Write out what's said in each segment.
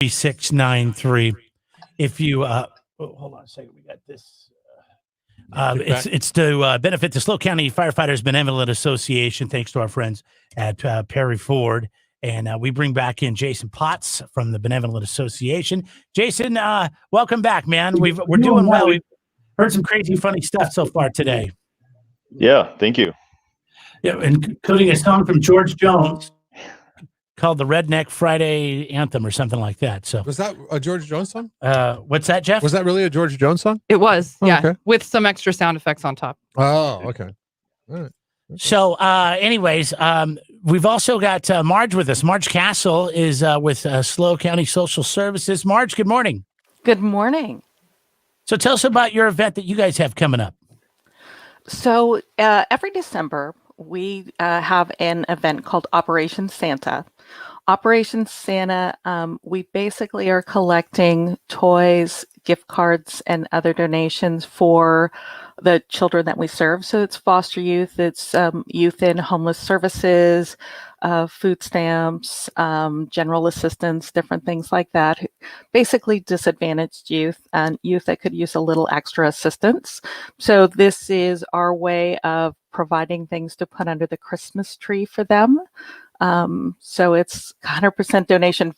3693. If you hold on a second, we got this. It's to benefit the SLO County Firefighters Benevolent Association. Thanks to our friends at Perry Ford, and we bring back in Jason Potts from the Benevolent Association. Jason, welcome back, man. We're doing well. We've heard some crazy, funny stuff so far today. Yeah, thank you. Yeah, including a song from George Jones called the Redneck Friday Anthem or something like that. So was that a George Jones song? What's that, Jeff? Was that really a George Jones song? It was, yeah, okay. with some extra sound effects on top. Oh, okay. All right. Okay. So, anyways, we've also got Marge with us. Marge Castle is with SLO County Social Services. Marge, good morning. Good morning. So tell us about your event that you guys have coming up. So every December, we have an event called Operation Santa. Operation Santa, we basically are collecting toys, gift cards, and other donations for the children that we serve. So it's foster youth, it's youth in homeless services, food stamps, general assistance, different things like that. Basically disadvantaged youth and youth that could use a little extra assistance. So this is our way of providing things to put under the Christmas tree for them. So it's 100% donation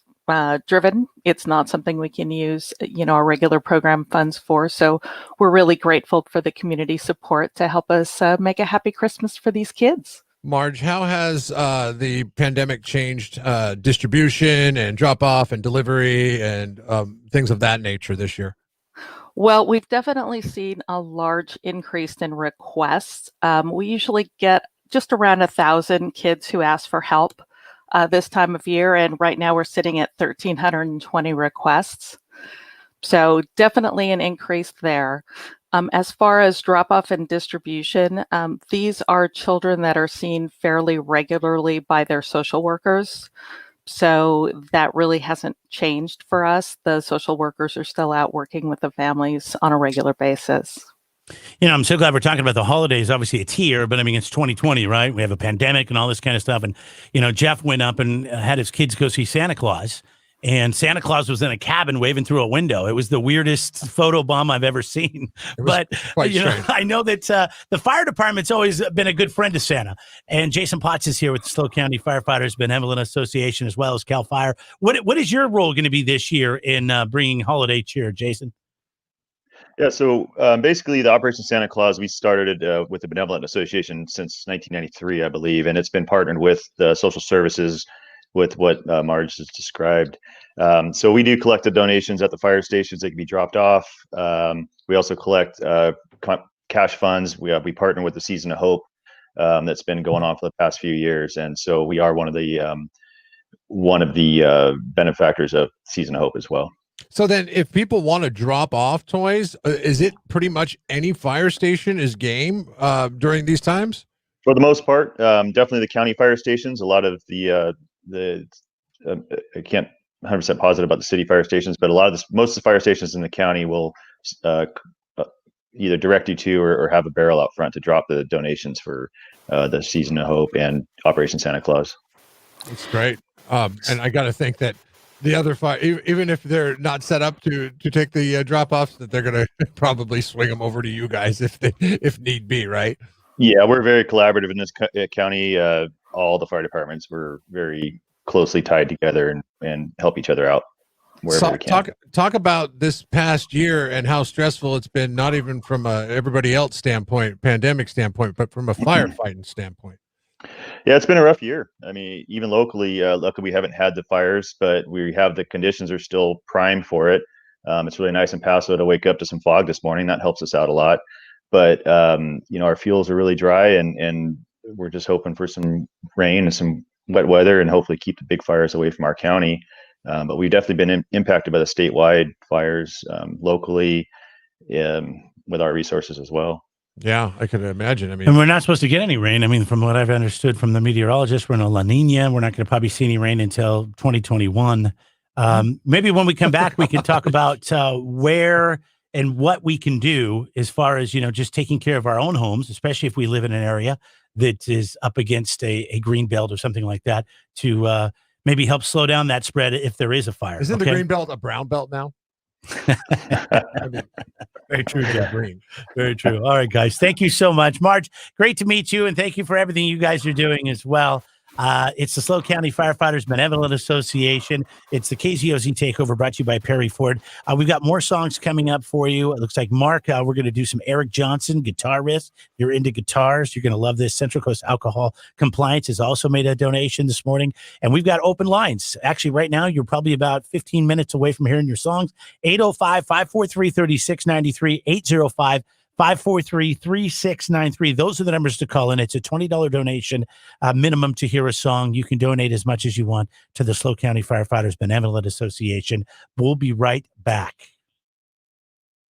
driven. It's not something we can use, our regular program funds for. So we're really grateful for the community support to help us make a happy Christmas for these kids. Marge, how has the pandemic changed distribution and drop off and delivery and things of that nature this year? Well, we've definitely seen a large increase in requests. We usually get just around 1,000 kids who ask for help this time of year. And right now we're sitting at 1,320 requests. So definitely an increase there. As far as drop off and distribution, these are children that are seen fairly regularly by their social workers. So that really hasn't changed for us. The social workers are still out working with the families on a regular basis. I'm so glad we're talking about the holidays. Obviously, it's here, but I mean, it's 2020, right? We have a pandemic and all this kind of stuff. And, Jeff went up and had his kids go see Santa Claus. And Santa Claus was in a cabin waving through a window. It was the weirdest photo bomb I've ever seen. But, I know that the fire department's always been a good friend to Santa. And Jason Potts is here with the SLO County Firefighters Benevolent Association, as well as CAL FIRE. What is your role going to be this year in bringing holiday cheer, Jason? Yeah, so basically the Operation Santa Claus, we started with the Benevolent Association since 1993, I believe, and it's been partnered with the social services with what Marge has described. So we do collect the donations at the fire stations that can be dropped off. We also collect cash funds. We partner with the Season of Hope that's been going on for the past few years, and so we are one of the benefactors of Season of Hope as well. So then if people want to drop off toys, is it pretty much any fire station is game during these times? For the most part, definitely the county fire stations. A lot of I can't 100% positive about the city fire stations, but most of the fire stations in the county will either direct you to or have a barrel out front to drop the donations for the Season of Hope and Operation Santa Claus. That's great. And I got to think that the other fire, even if they're not set up to take the drop-offs, that they're going to probably swing them over to you guys if need be, right? Yeah, we're very collaborative in this county. All the fire departments, we're very closely tied together and help each other out wherever we can. Talk about this past year and how stressful it's been, not even from everybody else standpoint, pandemic standpoint, but from a firefighting standpoint. Yeah, it's been a rough year. I mean, even locally, luckily we haven't had the fires, but we have the conditions are still prime for it. It's really nice in Paso to wake up to some fog this morning. That helps us out a lot. But our fuels are really dry, and we're just hoping for some rain and some wet weather, and hopefully keep the big fires away from our county. But we've definitely been impacted by the statewide fires locally with our resources as well. Yeah, I could imagine. I mean, and we're not supposed to get any rain. I mean, from what I've understood from the meteorologists, we're in a La Nina. We're not going to probably see any rain until 2021. Maybe when we come back, we can talk about where and what we can do as far as, just taking care of our own homes, especially if we live in an area that is up against a green belt or something like that, to maybe help slow down that spread if there is a fire. Isn't the okay? green belt a brown belt now? I mean, Very true, Jeff. Very true. All right, guys. Thank you so much. Marge, great to meet you, and thank you for everything you guys are doing as well. It's the SLO County Firefighters Benevolent Association. It's the KZOZ Takeover brought to you by Perry Ford. We've got more songs coming up for you. It looks like, Mark, we're going to do some Eric Johnson guitar riffs. You're into guitars. You're going to love this. Central Coast Alcohol Compliance has also made a donation this morning. And we've got open lines. Actually, right now, you're probably about 15 minutes away from hearing your songs. 805-543-3693, 805-543-3693. Those are the numbers to call in. It's a $20 donation minimum to hear a song. You can donate as much as you want to the SLO County Firefighters Benevolent Association. We'll be right back.